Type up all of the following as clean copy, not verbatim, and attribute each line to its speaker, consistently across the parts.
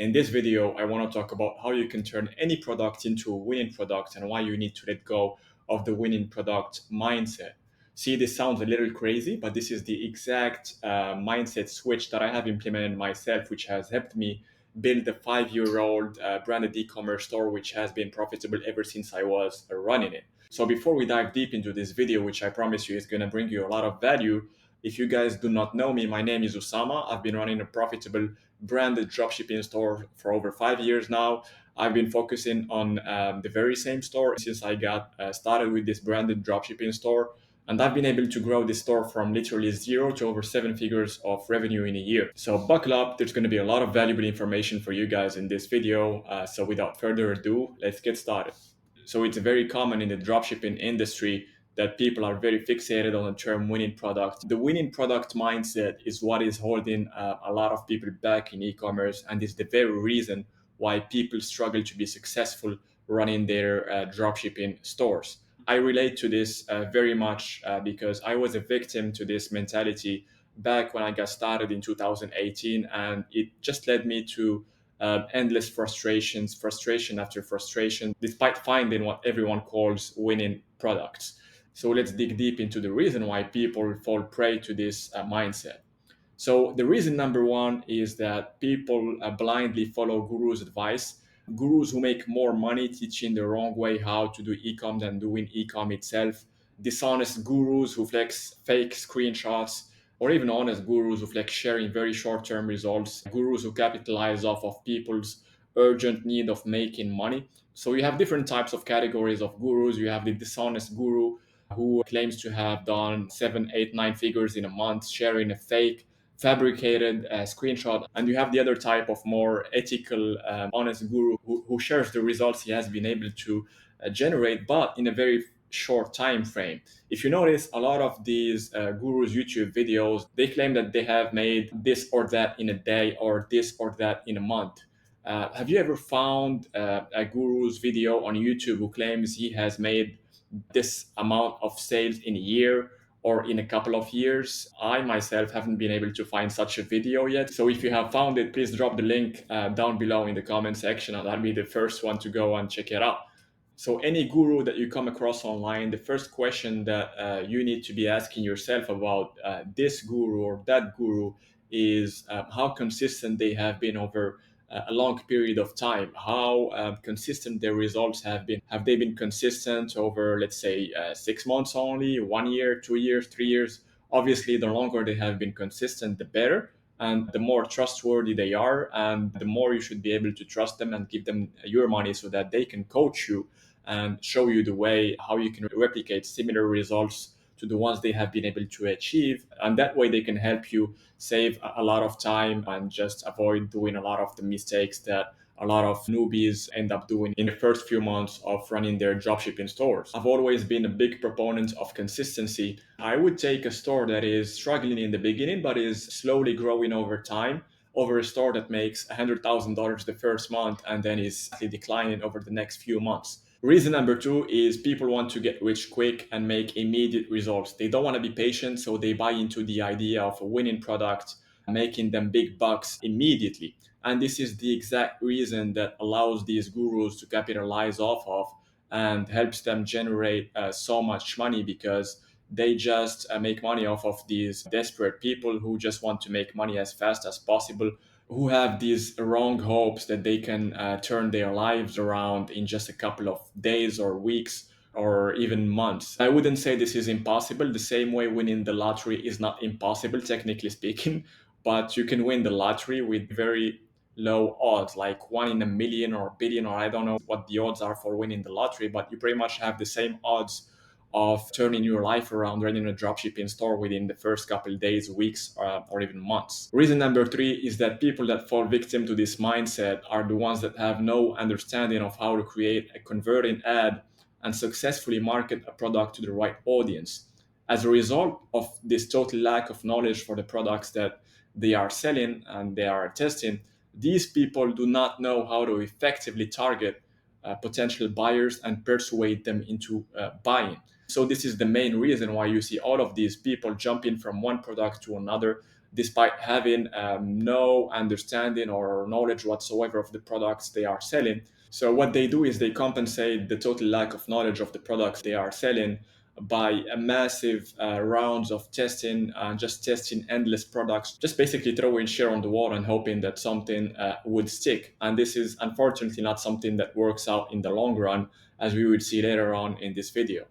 Speaker 1: In this video, I want to talk about how you can turn any product into a winning product and why you need to let go of the winning product mindset. See, this sounds a little crazy, but this is the exact mindset switch that I have implemented myself, which has helped me build a 5-year-old branded e-commerce store, which has been profitable ever since I was running it. So before we dive deep into this video, which I promise you is going to bring you a lot of value, if you guys do not know me, my name is Usama. I've been running a profitable branded dropshipping store for over 5 years now. I've been focusing on the very same store since I got started with this branded dropshipping store. And I've been able to grow this store from literally zero to over 7 figures of revenue in a year. So buckle up, there's going to be a lot of valuable information for you guys in this video. So without further ado, let's get started. So it's very common in the dropshipping industry that people are very fixated on the term winning product. The winning product mindset is what is holding a lot of people back in e-commerce, and is the very reason why people struggle to be successful running their dropshipping stores. I relate to this very much because I was a victim to this mentality back when I got started in 2018, and it just led me to endless frustration after frustration, despite finding what everyone calls winning products. So let's dig deep into the reason why people fall prey to this mindset. So the reason number one is that people blindly follow gurus' advice. Gurus who make more money teaching the wrong way how to do ecom than doing ecom itself. Dishonest gurus who flex fake screenshots, or even honest gurus who flex sharing very short-term results. Gurus who capitalize off of people's urgent need of making money. So you have different types of categories of gurus. You have the dishonest guru who claims to have done 7, 8, 9 figures in a month sharing a fake fabricated screenshot. And you have the other type of more ethical, honest guru who shares the results he has been able to generate, but in a very short time frame. If you notice, a lot of these gurus YouTube videos, they claim that they have made this or that in a day or this or that in a month. Have you ever found a guru's video on YouTube who claims he has made this amount of sales in a year or in a couple of years? I myself haven't been able to find such a video yet. So if you have found it, please drop the link down below in the comment section, and I'll be the first one to go and check it out. So any guru that you come across online, the first question that you need to be asking yourself about this guru or that guru is how consistent they have been over a long period of time. How consistent their results have been. Have they been consistent over, let's say, 6 months only, 1 year, 2 years, 3 years? Obviously, the longer they have been consistent, the better, and the more trustworthy they are, and the more you should be able to trust them and give them your money so that they can coach you and show you the way how you can replicate similar results to the ones they have been able to achieve. And that way they can help you save a lot of time and just avoid doing a lot of the mistakes that a lot of newbies end up doing in the first few months of running their dropshipping stores. I've always been a big proponent of consistency. I would take a store that is struggling in the beginning but is slowly growing over time over a store that makes $100,000 the first month and then is declining over the next few months. Reason number two is people want to get rich quick and make immediate results. They don't want to be patient, so they buy into the idea of a winning product, making them big bucks immediately. And this is the exact reason that allows these gurus to capitalize off of and helps them generate so much money, because they just make money off of these desperate people who just want to make money as fast as possible, who have these wrong hopes that they can turn their lives around in just a couple of days or weeks or even months. I wouldn't say this is impossible. The same way winning the lottery is not impossible, technically speaking, but you can win the lottery with very low odds, like 1 in a million or billion, or I don't know what the odds are for winning the lottery, but you pretty much have the same odds of turning your life around running a dropshipping store within the first couple of days, weeks, or even months. Reason number three is that people that fall victim to this mindset are the ones that have no understanding of how to create a converting ad and successfully market a product to the right audience. As a result of this total lack of knowledge for the products that they are selling and they are testing, these people do not know how to effectively target potential buyers and persuade them into buying. So this is the main reason why you see all of these people jumping from one product to another, despite having no understanding or knowledge whatsoever of the products they are selling. So what they do is they compensate the total lack of knowledge of the products they are selling by a massive rounds of testing and just testing endless products, just basically throwing share on the wall and hoping that something would stick. And this is unfortunately not something that works out in the long run, as we would see later on in this video.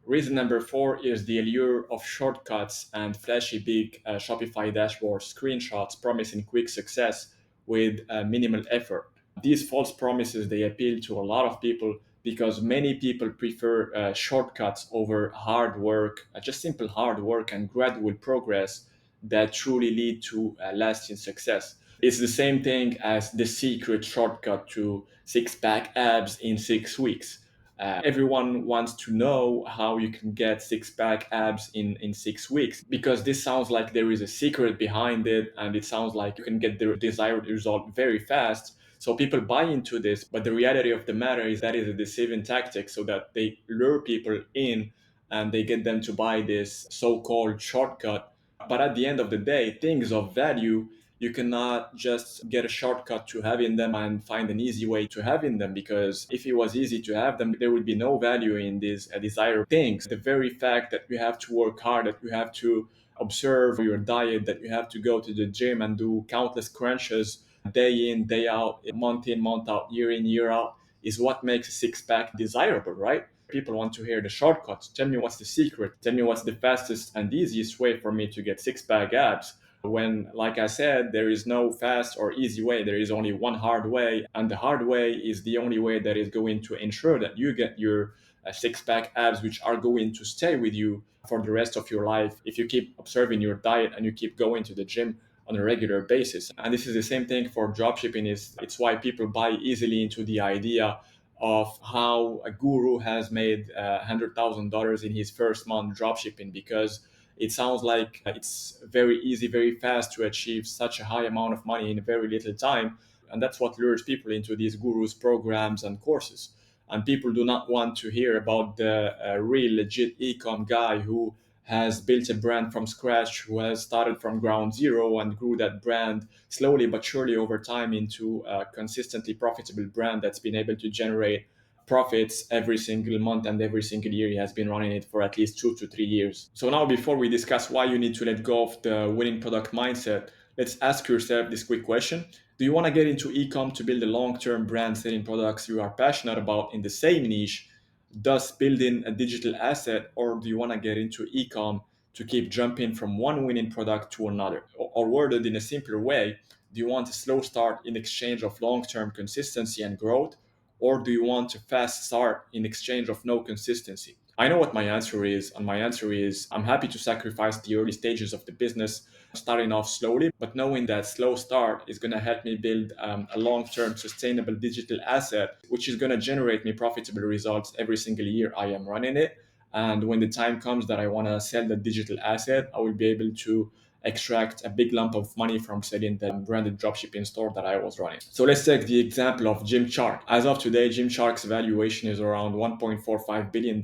Speaker 1: Reason number four is the allure of shortcuts and flashy big Shopify dashboard screenshots promising quick success with minimal effort. These false promises, they appeal to a lot of people because many people prefer shortcuts over hard work, just simple hard work and gradual progress that truly lead to lasting success. It's the same thing as the secret shortcut to six pack abs in 6 weeks. Everyone wants to know how you can get six pack abs in 6 weeks because this sounds like there is a secret behind it and it sounds like you can get the desired result very fast. So people buy into this, but the reality of the matter is that is a deceiving tactic so that they lure people in and they get them to buy this so called shortcut. But at the end of the day, things of value, you cannot just get a shortcut to having them and find an easy way to having them, because if it was easy to have them there would be no value in these desired things. The very fact that you have to work hard, that you have to observe your diet, that you have to go to the gym and do countless crunches day in day out, month in month out, year in year out, is what makes a six pack desirable, right? People want to hear the shortcuts. Tell me what's the secret, tell me what's the fastest and easiest way for me to get six pack abs, when, like I said, there is no fast or easy way. There is only one hard way, and the hard way is the only way that is going to ensure that you get your six pack abs, which are going to stay with you for the rest of your life if you keep observing your diet and you keep going to the gym on a regular basis. And this is the same thing for dropshipping. It's why people buy easily into the idea of how a guru has made $100,000 in his first month dropshipping, because it sounds like it's very easy, very fast to achieve such a high amount of money in very little time. And that's what lures people into these gurus programs and courses. And people do not want to hear about the real legit ecom guy who has built a brand from scratch, who has started from ground zero and grew that brand slowly but surely over time into a consistently profitable brand that's been able to generate profits every single month and every single year. He has been running it for at least 2 to 3 years. So now, before we discuss why you need to let go of the winning product mindset, let's ask yourself this quick question. Do you want to get into e-com to build a long-term brand selling products you are passionate about in the same niche, thus building a digital asset? Or do you want to get into e-com to keep jumping from one winning product to another? Or worded in a simpler way, do you want a slow start in exchange of long-term consistency and growth? Or do you want a fast start in exchange of no consistency? I know what my answer is, and my answer is I'm happy to sacrifice the early stages of the business, starting off slowly, but knowing that slow start is going to help me build a long term sustainable digital asset, which is going to generate me profitable results every single year I am running it. And when the time comes that I want to sell the digital asset, I will be able to extract a big lump of money from selling the branded dropshipping store that I was running. So let's take the example of Gymshark. As of today, Gymshark's valuation is around $1.45 billion.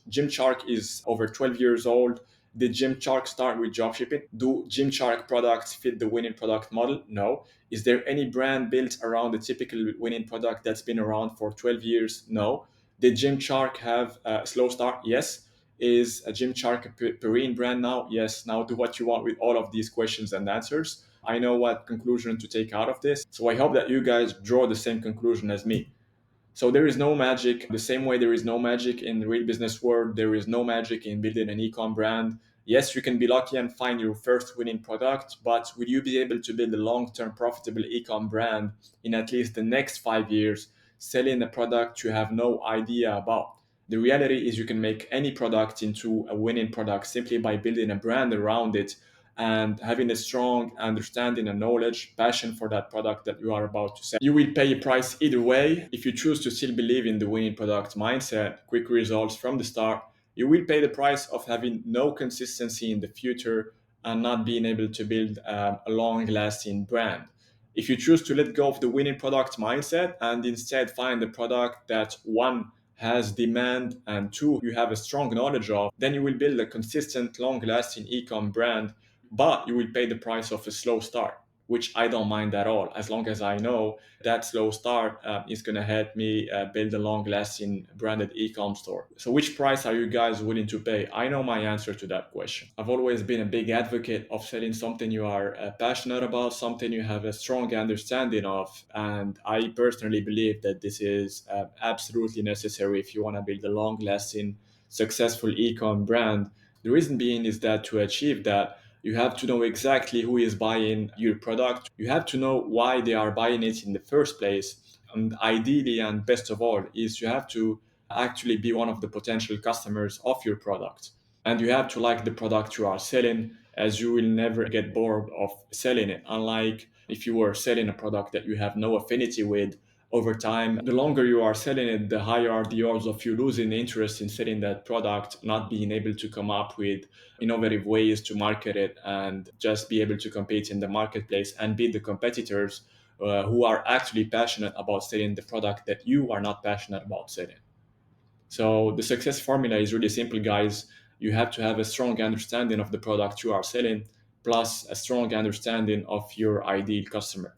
Speaker 1: Gymshark is over 12 years old. Did Gymshark start with dropshipping? Do Gymshark products fit the winning product model? No. Is there any brand built around the typical winning product that's been around for 12 years? No. Did Gymshark have a slow start? Yes. Is a Gymshark a Perrine brand now? Yes. Now do what you want with all of these questions and answers. I know what conclusion to take out of this. So I hope that you guys draw the same conclusion as me. So there is no magic. The same way there is no magic in the real business world, there is no magic in building an e-com brand. Yes, you can be lucky and find your first winning product, but will you be able to build a long-term profitable e-com brand in at least the next 5 years, selling a product you have no idea about? The reality is you can make any product into a winning product simply by building a brand around it and having a strong understanding and knowledge, passion for that product that you are about to sell. You will pay a price either way. If you choose to still believe in the winning product mindset, quick results from the start, you will pay the price of having no consistency in the future and not being able to build a long lasting brand. If you choose to let go of the winning product mindset and instead find a product that, one, has demand and two, you have a strong knowledge of, then you will build a consistent, long lasting e com brand but you will pay the price of a slow start, which I don't mind at all, as long as I know that slow start is going to help me build a long lasting branded e-com store. So which price are you guys willing to pay? I know my answer to that question. I've always been a big advocate of selling something you are passionate about, something you have a strong understanding of, and I personally believe that this is absolutely necessary if you want to build a long lasting successful e-com brand. The reason being is that to achieve that, you have to know exactly who is buying your product. You have to know why they are buying it in the first place. And ideally, and best of all, is you have to actually be one of the potential customers of your product. And you have to like the product you are selling, as you will never get bored of selling it. Unlike if you were selling a product that you have no affinity with, over time, the longer you are selling it, the higher are the odds of you losing interest in selling that product, not being able to come up with innovative ways to market it and just be able to compete in the marketplace and beat the competitors who are actually passionate about selling the product that you are not passionate about selling. So the success formula is really simple, guys. You have to have a strong understanding of the product you are selling, plus a strong understanding of your ideal customer.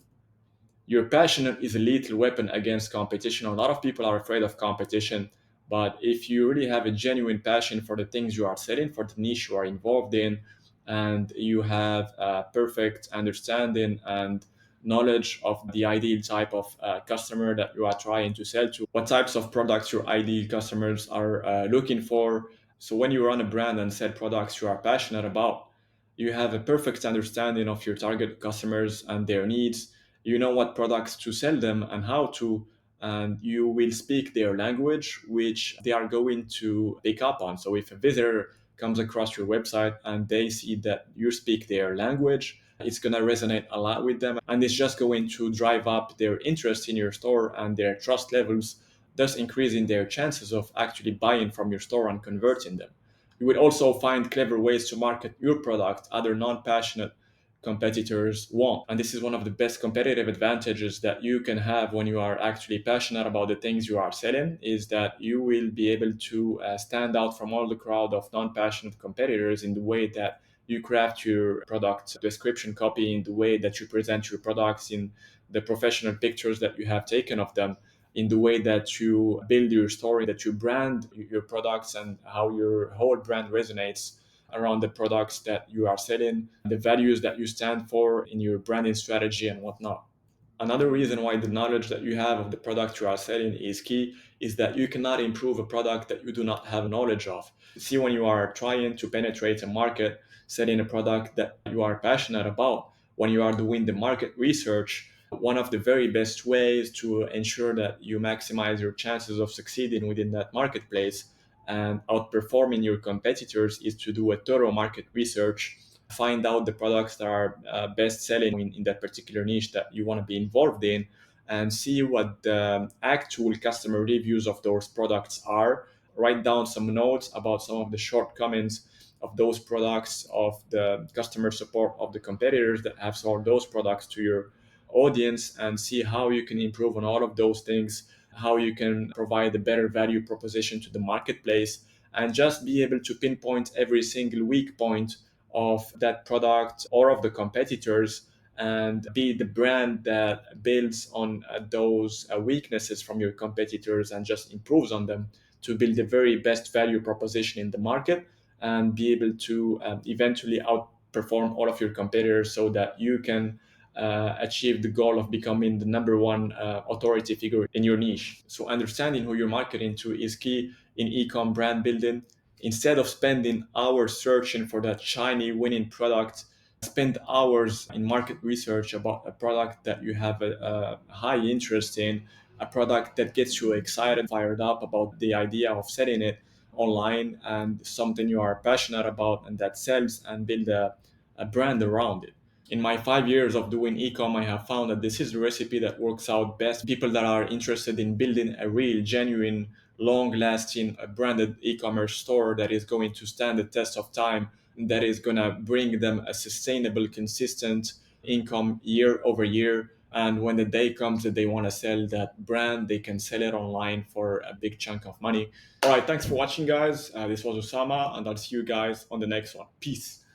Speaker 1: Your passion is a lethal weapon against competition. A lot of people are afraid of competition, but if you really have a genuine passion for the things you are selling, for the niche you are involved in, and you have a perfect understanding and knowledge of the ideal type of customer that you are trying to sell to, what types of products your ideal customers are looking for. So when you run a brand and sell products you are passionate about, you have a perfect understanding of your target customers and their needs. You know what products to sell them and how to, and you will speak their language, which they are going to pick up on. So if a visitor comes across your website and they see that you speak their language, it's going to resonate a lot with them, and it's just going to drive up their interest in your store and their trust levels, thus increasing their chances of actually buying from your store and converting them. You will also find clever ways to market your product other non-passionate competitors won't. And this is one of the best competitive advantages that you can have when you are actually passionate about the things you are selling, is that you will be able to stand out from all the crowd of non-passionate competitors in the way that you craft your product description copy, in the way that you present your products, in the professional pictures that you have taken of them, in the way that you build your story, that you brand your products, and how your whole brand resonates around the products that you are selling, the values that you stand for in your branding strategy and whatnot. Another reason why the knowledge that you have of the product you are selling is key is that you cannot improve a product that you do not have knowledge of. See, when you are trying to penetrate a market, selling a product that you are passionate about, when you are doing the market research, one of the very best ways to ensure that you maximize your chances of succeeding within that marketplace and outperforming your competitors is to do a thorough market research, find out the products that are best selling in that particular niche that you want to be involved in, and see what the actual customer reviews of those products are. Write down some notes about some of the shortcomings of those products, of the customer support of the competitors that have sold those products to your audience, and see how you can improve on all of those things, how you can provide a better value proposition to the marketplace, and just be able to pinpoint every single weak point of that product or of the competitors, and be the brand that builds on those weaknesses from your competitors and just improves on them to build the very best value proposition in the market, and be able to eventually outperform all of your competitors so that you can achieve the goal of becoming the number one authority figure in your niche. So understanding who you're marketing to is key in e-com brand building. Instead of spending hours searching for that shiny winning product, spend hours in market research about a product that you have a high interest in, a product that gets you excited, fired up about the idea of selling it online, and something you are passionate about and that sells, and build a brand around it. In my 5 years of doing ecom, I have found that this is the recipe that works out best. People that are interested in building a real, genuine, long lasting branded e-commerce store that is going to stand the test of time, that is going to bring them a sustainable, consistent income year over year. And when the day comes that they want to sell that brand, they can sell it online for a big chunk of money. All right, thanks for watching, guys. This was Osama, and I'll see you guys on the next one. Peace.